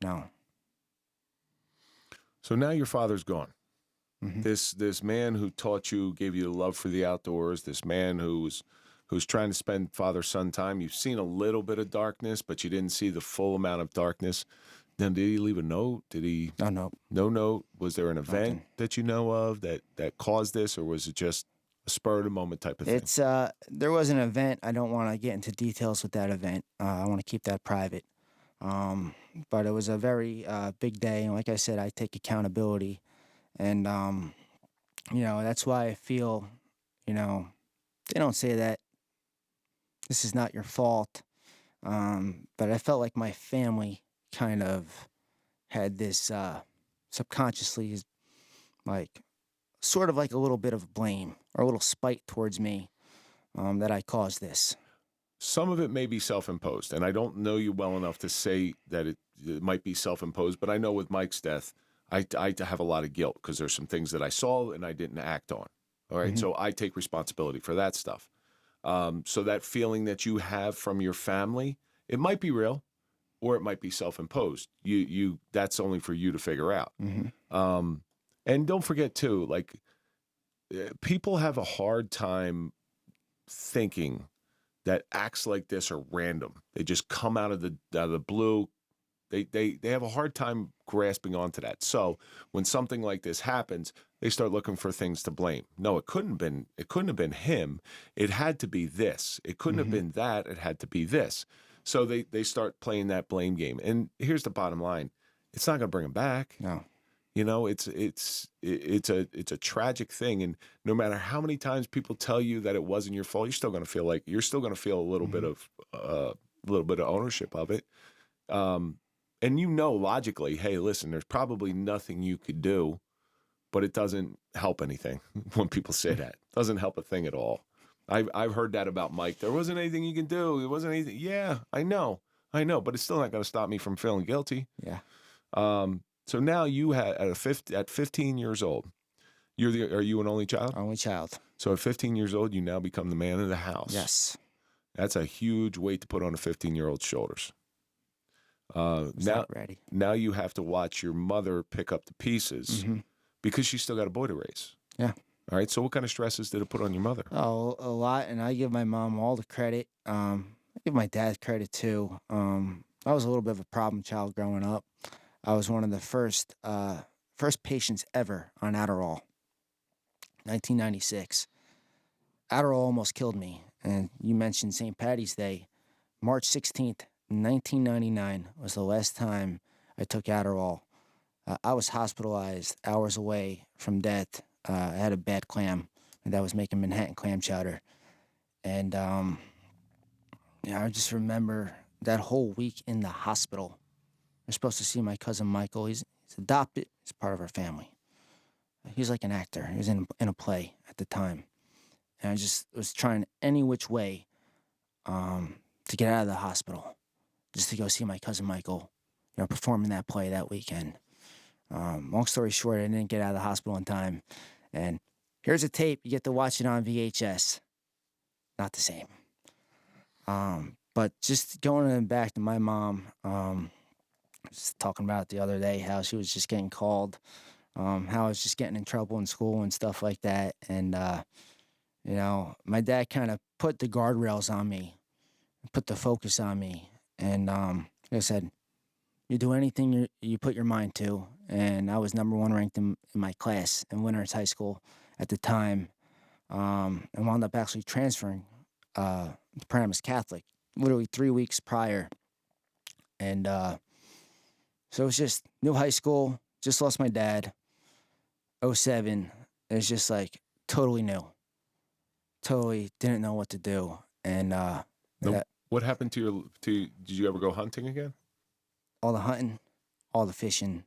no. So now your father's gone. Mm-hmm. This man who taught you, gave you the love for the outdoors, this man who's trying to spend father-son time. You've seen a little bit of darkness, but you didn't see the full amount of darkness. Then did he leave a note? Did he? No note. No note? Was there an event Nothing. that you know of that caused this, or was it just a spur-of-the-moment type of thing? It's there was an event. I don't want to get into details with that event. I want to keep that private. But it was a very big day, and like I said, I take accountability, and that's why I feel, they don't say that this is not your fault, but I felt like my family kind of had this subconsciously, like, sort of like a little bit of blame or a little spite towards me that I caused this. Some of it may be self-imposed, and I don't know you well enough to say that it might be self-imposed, but I know with Mike's death, I have a lot of guilt because there's some things that I saw and I didn't act on. All right, So I take responsibility for that stuff. So that feeling that you have from your family, it might be real, or it might be self-imposed. You that's only for you to figure out. Mm-hmm. And don't forget too, like, people have a hard time thinking that acts like this are random. They just come out of the blue. They have a hard time grasping onto that. So when something like this happens, they start looking for things to blame. No, it couldn't have been him. It had to be this. It couldn't have been that. It had to be this. So they start playing that blame game. And here's the bottom line: it's not going to bring him back. No. It's a tragic thing, and no matter how many times people tell you that it wasn't your fault, you're still going to feel a little bit of ownership of it. And logically, hey, listen, there's probably nothing you could do, but it doesn't help anything when people say that. It doesn't help a thing at all. I've heard that about Mike. There wasn't anything you can do. It wasn't anything. Yeah, I know, but it's still not going to stop me from feeling guilty. Yeah. So now you had at 15 years old, are you an only child? Only child. So at 15 years old, you now become the man of the house. Yes. That's a huge weight to put on a 15-year-old's shoulders. Not ready. Now you have to watch your mother pick up the pieces because she's still got a boy to raise. Yeah. All right, so what kind of stresses did it put on your mother? Oh, a lot, and I give my mom all the credit. I give my dad credit too. I was a little bit of a problem child growing up. I was one of the first patients ever on Adderall, 1996. Adderall almost killed me. And you mentioned St. Patty's Day. March 16th, 1999 was the last time I took Adderall. I was hospitalized hours away from death. I had a bad clam, and that was making Manhattan clam chowder. And I just remember that whole week in the hospital. We're supposed to see my cousin Michael. He's adopted. He's part of our family. He's like an actor. He was in a play at the time. And I just was trying any which way to get out of the hospital, just to go see my cousin Michael, perform in that play that weekend. Long story short, I didn't get out of the hospital in time. And here's a tape. You get to watch it on VHS. Not the same. But just going back to my mom, just talking about it the other day, how she was just getting called, how I was just getting in trouble in school and stuff like that. And, my dad kind of put the guardrails on me, put the focus on me. And like I said, you do anything you put your mind to. And I was number one ranked in my class in Winters High School at the time, and wound up actually transferring to Paramus Catholic literally 3 weeks prior. And so it was just new high school, just lost my dad, '07. It was just like totally new. Totally didn't know what to do. And What happened to did you ever go hunting again? all the hunting, all the fishing,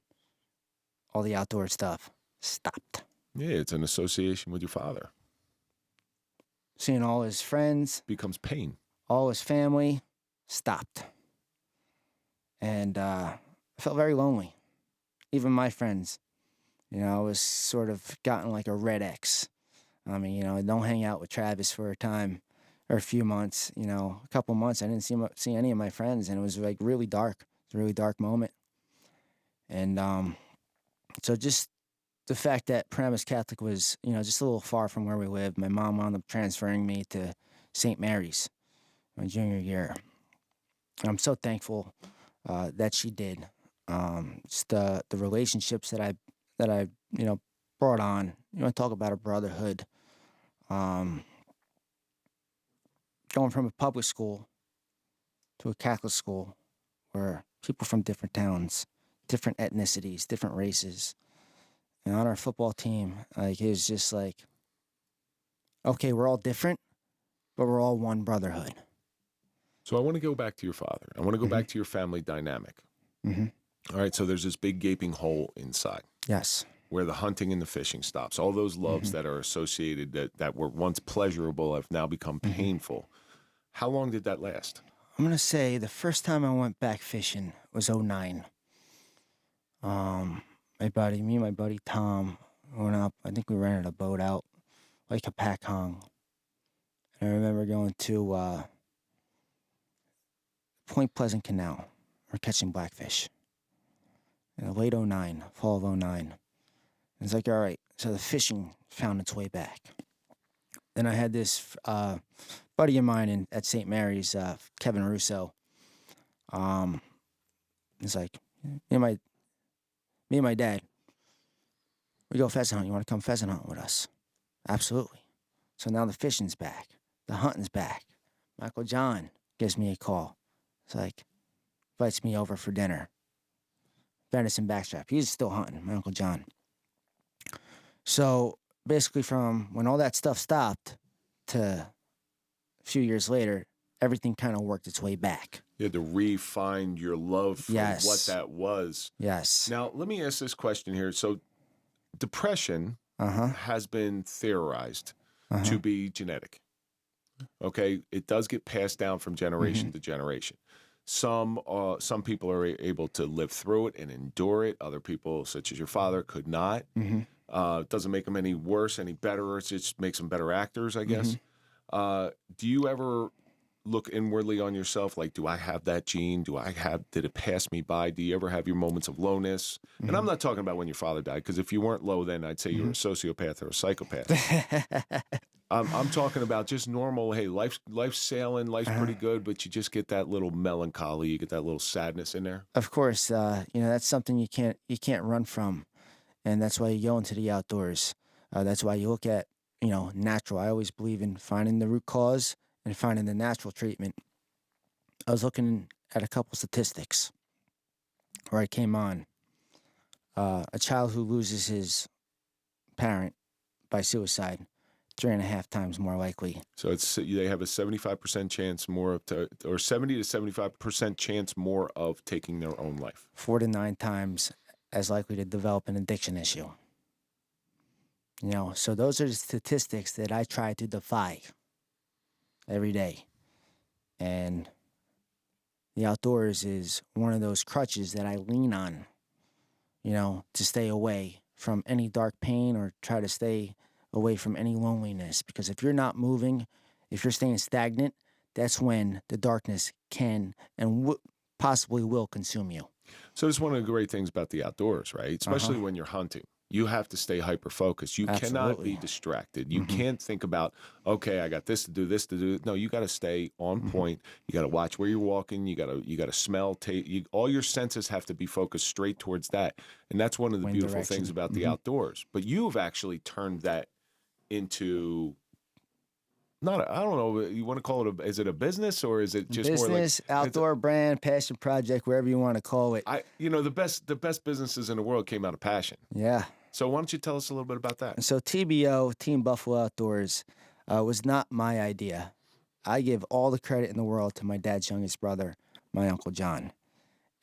all the outdoor stuff stopped. Yeah, it's an association with your father. Seeing all his friends, Becomes pain. all his family stopped. And I felt very lonely. Even my friends, I was sort of gotten like a red X. I mean, I don't hang out with Travis for a time or a few months, a couple months. I didn't see any of my friends, and it was like really dark. It's a really dark moment. And so just the fact that Paramus Catholic was, just a little far from where we lived, my mom wound up transferring me to St. Mary's my junior year. And I'm so thankful that she did. Just the relationships that I brought on. You want to talk about a brotherhood. Going from a public school to a Catholic school where people from different towns, different ethnicities, different races, and on our football team, like it was just like, okay, we're all different, but we're all one brotherhood. So I want to go back to your father. I want to go back to your family dynamic. Mm-hmm. All right, so there's this big gaping hole inside. Yes. Where the hunting and the fishing stops. All those loves that are associated that were once pleasurable have now become painful. How long did that last? I'm going to say the first time I went back fishing was '09. Me and my buddy Tom went up. I think we rented a boat out, like a pack hong. And I remember going to Point Pleasant Canal. We're catching blackfish. In late '09, fall of '09. It's like, all right, so the fishing found its way back. Then I had this buddy of mine at St. Mary's, Kevin Russo. It's like, me and my dad, we go pheasant hunting. You want to come pheasant hunting with us? Absolutely. So now the fishing's back. The hunting's back. Michael John gives me a call. It's like, invites me over for dinner. Venison backstrap. He's still hunting, my Uncle John. So basically from when all that stuff stopped to a few years later, everything kind of worked its way back. You had to re-find your love for Yes. what that was. Yes. Now, let me ask this question here. So depression has been theorized to be genetic. Okay? It does get passed down from generation to generation. Some people are able to live through it and endure it. Other people, such as your father, could not. It doesn't make them any worse, any better. It just makes them better actors, I guess. Do you ever look inwardly on yourself? Like, do I have that gene? Did it pass me by? Do you ever have your moments of lowness? And I'm not talking about when your father died, because if you weren't low then, I'd say you're a sociopath or a psychopath. I'm talking about just normal, hey, life's sailing, life's pretty good, but you just get that little melancholy, you get that little sadness in there. Of course, that's something you can't run from, and that's why you go into the outdoors. That's why you look at, natural. I always believe in finding the root cause and finding the natural treatment. I was looking at a couple statistics where I came on. A child who loses his parent by suicide, 3.5 times more likely. So they have a 75% chance more or 70 to 75% chance more of taking their own life. 4 to 9 times as likely to develop an addiction issue. So those are the statistics that I try to defy every day. And the outdoors is one of those crutches that I lean on, to stay away from any dark pain or try to stay away from any loneliness. Because if you're not moving, if you're staying stagnant, that's when the darkness can and possibly will consume you. So that's one of the great things about the outdoors, right? Especially when you're hunting. You have to stay hyper-focused. You cannot be distracted. You can't think about, okay, I got this to do. No, you got to stay on point. You got to watch where you're walking. You got to smell, taste. All your senses have to be focused straight towards that. And that's one of the beautiful things about the outdoors. But you've actually turned that into I don't know, you want to call it is it a business, or is it just business, more like outdoor brand, passion project, wherever you want to call it? The best businesses in the world came out of passion. Yeah. So why don't you tell us a little bit about that? So TBO, Team Buffalo Outdoors, was not my idea. I give all the credit in the world to my dad's youngest brother, my Uncle John.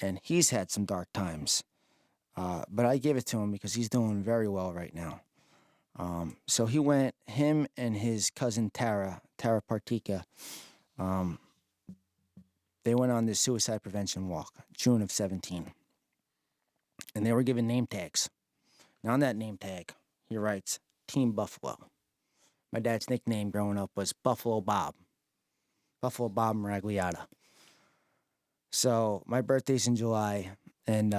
And he's had some dark times. But I give it to him because he's doing very well right now. So him and his cousin Tara Partika, they went on this suicide prevention walk, June of 17. And they were given name tags. Now on that name tag, he writes, Team Buffalo. My dad's nickname growing up was Buffalo Bob Mareglietta. So my birthday's in July, and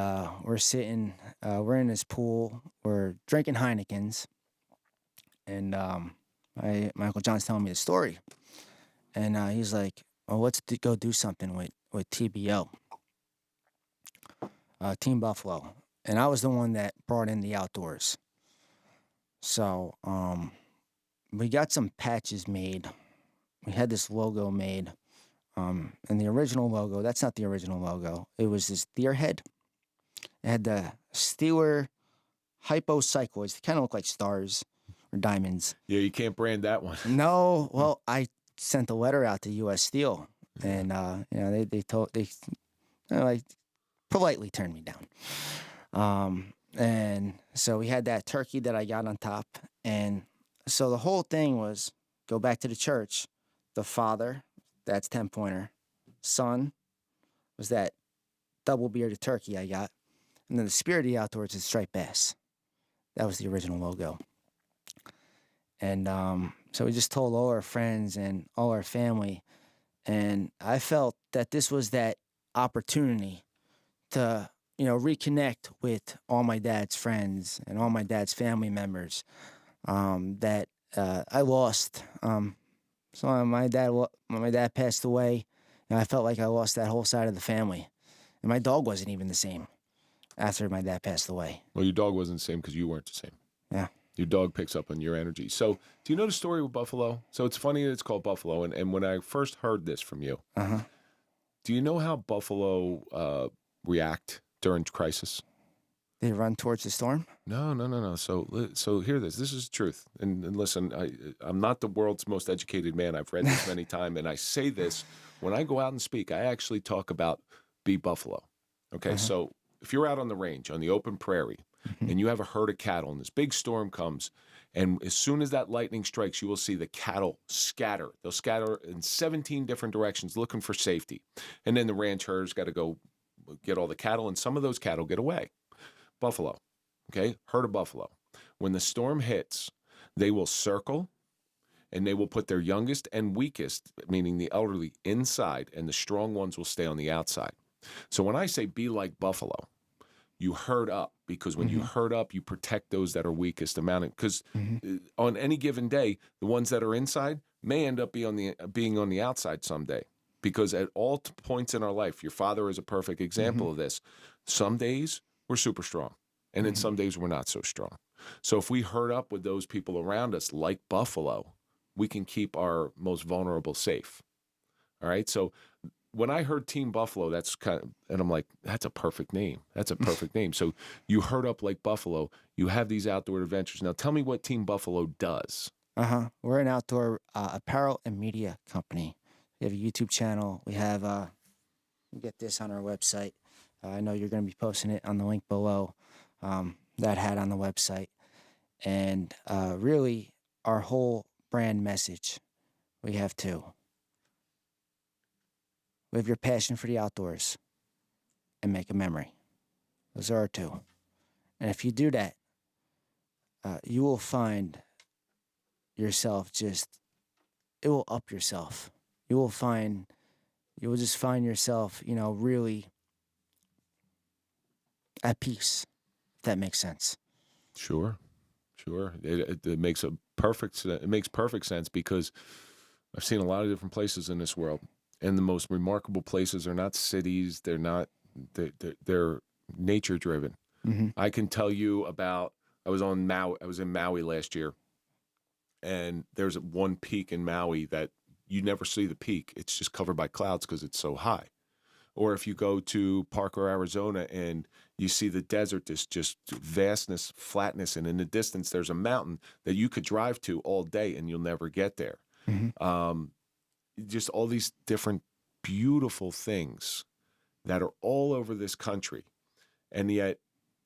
we're we're in this pool, we're drinking Heinekens. And my Uncle John's telling me the story. And he's like, well, let's go do something with TBO, Team Buffalo. And I was the one that brought in the outdoors. So we got some patches made. We had this logo made. And the original logo, that's not the original logo. It was this deer head. It had the Steeler hypocycloids. They kind of look like stars. Or diamonds. Yeah, you can't brand that one. No, well, I sent a letter out to U.S. Steel, and they politely turned me down. And so we had that turkey that I got on top, and so the whole thing was go back to the church. The father, that's 10-pointer. Son was that double bearded turkey I got, and then the spirit of the outdoors is striped bass. That was the original logo. And so we just told all our friends and all our family. And I felt that this was that opportunity to, reconnect with all my dad's friends and all my dad's family members that I lost. So when my dad passed away, and I felt like I lost that whole side of the family. And my dog wasn't even the same after my dad passed away. Well, your dog wasn't the same because you weren't the same. Yeah. Your dog picks up on your energy. So do you know the story with Buffalo? So it's funny that it's called Buffalo. And when I first heard this from you, do you know how Buffalo react during crisis? They run towards the storm? No. So hear this. This is the truth. And listen, I'm not the world's most educated man. I've read this many times. And I say this, when I go out and speak, I actually talk about be Buffalo. Okay, so if you're out on the range, on the open prairie, and you have a herd of cattle, and this big storm comes, and as soon as that lightning strikes, you will see the cattle scatter. They'll scatter in 17 different directions looking for safety. And then the ranch herders got to go get all the cattle, and some of those cattle get away. Buffalo, okay, herd of buffalo. When the storm hits, they will circle, and they will put their youngest and weakest, meaning the elderly, inside, and the strong ones will stay on the outside. So when I say be like buffalo, you herd up, because when you herd up, you protect those that are weakest amount. Because on any given day, the ones that are inside may end up being on the outside someday. Because at all points in our life, your father is a perfect example of this. Some days we're super strong, and then some days we're not so strong. So if we herd up with those people around us, like buffalo, we can keep our most vulnerable safe. All right. So when I heard Team Buffalo, and I'm like, that's a perfect name. That's a perfect name. So you herd up like buffalo. You have these outdoor adventures. Now tell me what Team Buffalo does. We're an outdoor apparel and media company. We have a YouTube channel. We have, get this on our website. I know you're going to be posting it on the link below, that hat on the website. And really, our whole brand message, we have two. Live your passion for the outdoors and make a memory. Those are our two. And if you do that, you will find yourself it will up yourself. You will just find yourself, really at peace, if that makes sense. Sure. It makes perfect sense, because I've seen a lot of different places in this world, and the most remarkable places are not cities. They're nature driven. I can tell you about, I was in Maui last year, and there's one peak in Maui that you never see the peak. It's just covered by clouds because it's so high. Or if you go to Parker, Arizona, and you see the desert, this just vastness, flatness, and in the distance there's a mountain that you could drive to all day and you'll never get there. Just all these different beautiful things that are all over this country. And yet,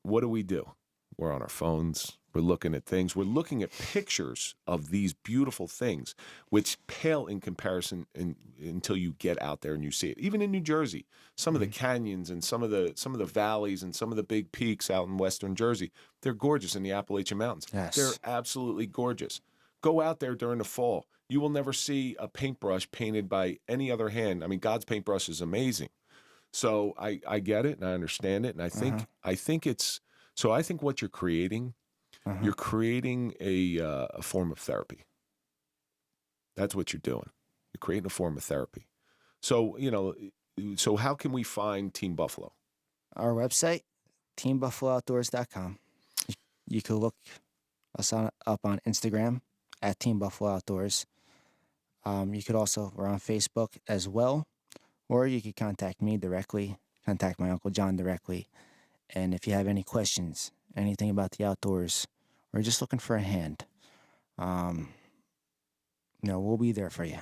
what do? We're on our phones. We're looking at things. We're looking at pictures of these beautiful things, which pale in comparison until you get out there and you see it. Even in New Jersey, some of the canyons and some of the valleys and some of the big peaks out in western Jersey, they're gorgeous in the Appalachian Mountains. Yes. They're absolutely gorgeous. Go out there during the fall. You will never see a paintbrush painted by any other hand. I mean, God's paintbrush is amazing. So I get it and I understand it, and I think what you're creating. You're creating a form of therapy. That's what you're doing. You're creating a form of therapy. So, so how can we find Team Buffalo? Our website, teambuffalooutdoors.com. You can look us up on Instagram at Team Buffalo Outdoors. You could also, we're on Facebook as well, or you could contact me directly, contact my Uncle John directly. And if you have any questions, anything about the outdoors, or just looking for a hand, we'll be there for you.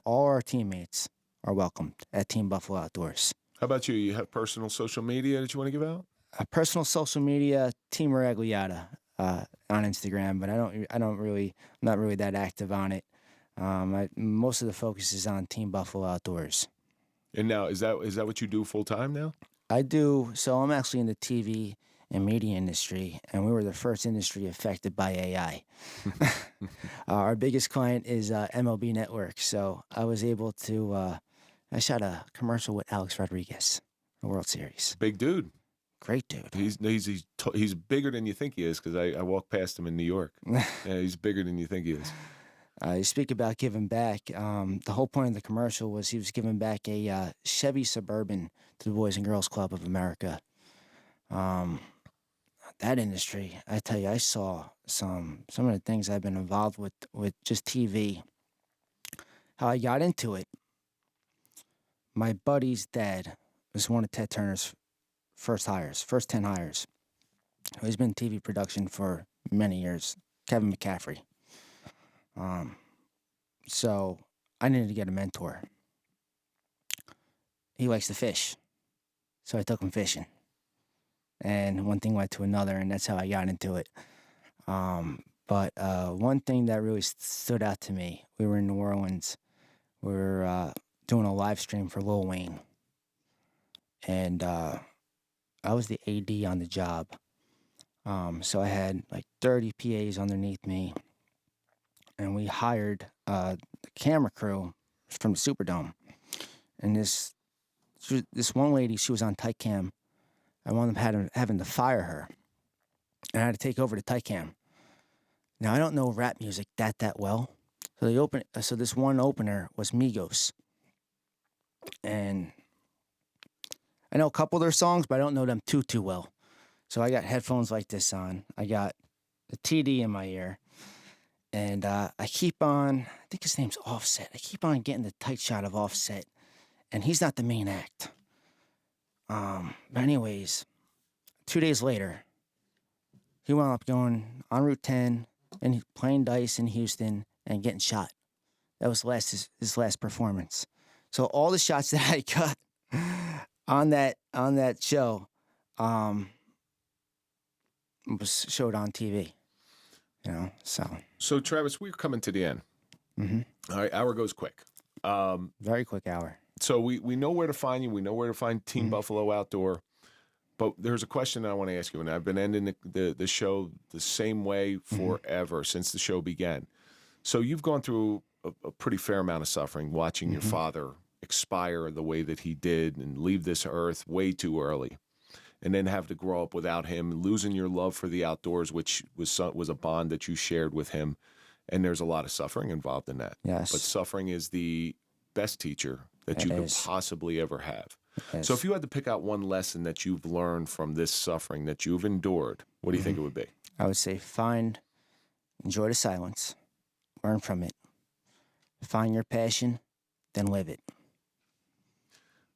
All our teammates are welcomed at Team Buffalo Outdoors. How about you? You have personal social media that you want to give out? Personal social media, Team Mareglietta on Instagram, but I'm not really that active on it. Most of the focus is on Team Buffalo Outdoors. And now, is that what you do full time now? I do. So I'm actually in the TV and media industry, and we were the first industry affected by AI. Our biggest client is MLB Network, so I was able to. I shot a commercial with Alex Rodriguez, the World Series. Big dude. Great dude. He's bigger than you think he is, because I walked past him in New York. Yeah, he's bigger than you think he is. You speak about giving back. The whole point of the commercial was he was giving back a Chevy Suburban to the Boys and Girls Club of America. That industry, I tell you, I saw some of the things I've been involved with just TV. How I got into it. My buddy's dad was one of Ted Turner's first 10 hires. He's been in TV production for many years. Kevin McCaffrey. So I needed to get a mentor. He likes to fish, so I took him fishing. And one thing led to another, and that's how I got into it. But one thing that really stood out to me, we were in New Orleans. We were doing a live stream for Lil Wayne. And I was the AD on the job. So I had like 30 PAs underneath me. and we hired a camera crew from the Superdome. And this one lady, she was on tight cam. I wound up having to fire her, and I had to take over the tight cam. Now, I don't know rap music that well. So this one opener was Migos. And I know a couple of their songs, but I don't know them too well. So I got headphones like this on. I got the TD in my ear. And I keep on, I think his name's Offset. I keep on getting the tight shot of Offset. And he's not the main act. But anyways, 2 days later, he wound up going on Route 10 and playing dice in Houston and getting shot. That was his last performance. So all the shots that I got on that show was showed on TV. You know, So Travis, we're coming to the end. Mm-hmm. All right, hour goes quick. Very quick hour. So we know where to find you. We know where to find Team Buffalo Outdoor. But there's a question that I want to ask you, and I've been ending the show the same way forever since the show began. So you've gone through a pretty fair amount of suffering watching your father expire the way that he did and leave this earth way too early, and then have to grow up without him, losing your love for the outdoors, which was a bond that you shared with him. And there's a lot of suffering involved in that. Yes. But suffering is the best teacher that you could possibly ever have. Yes. So if you had to pick out one lesson that you've learned from this suffering that you've endured, what do you think it would be? I would say enjoy the silence, learn from it, find your passion, then live it.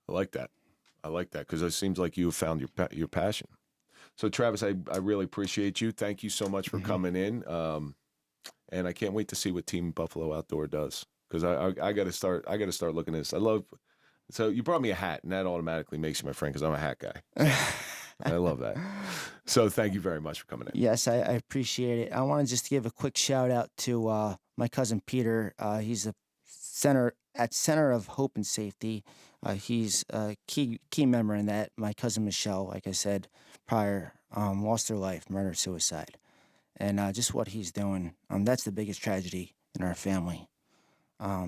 I like that. Because it seems like you have found your passion. So Travis, I really appreciate you. Thank you so much for coming in. And I can't wait to see what Team Buffalo Outdoor does. Because I got to start looking at this. So you brought me a hat, and that automatically makes you my friend because I'm a hat guy. I love that. So thank you very much for coming in. Yes, I appreciate it. I want to just give a quick shout out to my cousin Peter. He's the center of Hope and Safety. He's a key member in that. My cousin Michelle, like I said prior, lost her life, murder-suicide. And just what he's doing, that's the biggest tragedy in our family.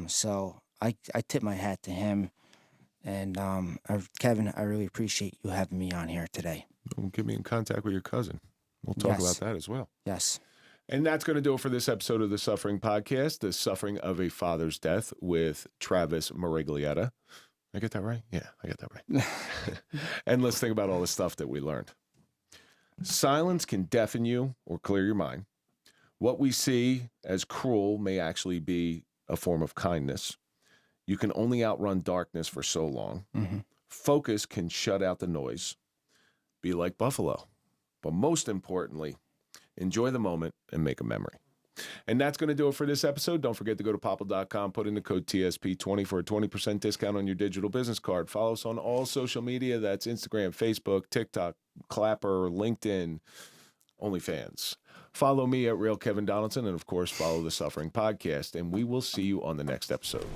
So I tip my hat to him. And Kevin, I really appreciate you having me on here today. Well, get me in contact with your cousin. We'll talk about that as well. Yes. And that's going to do it for this episode of the Suffering Podcast, The Suffering of a Father's Death with Travis Mareglietta. I get that right? Yeah, I get that right. And let's think about all the stuff that we learned. Silence can deafen you or clear your mind. What we see as cruel may actually be a form of kindness. You can only outrun darkness for so long. Focus can shut out the noise. Be like Buffalo. But most importantly, enjoy the moment and make a memory. And that's going to do it for this episode. Don't forget to go to popple.com, put in the code TSP20 for a 20% discount on your digital business card. Follow us on all social media. That's Instagram, Facebook, TikTok, Clapper, LinkedIn, OnlyFans. Follow me at Real Kevin Donaldson, and of course, follow the Suffering Podcast. And we will see you on the next episode.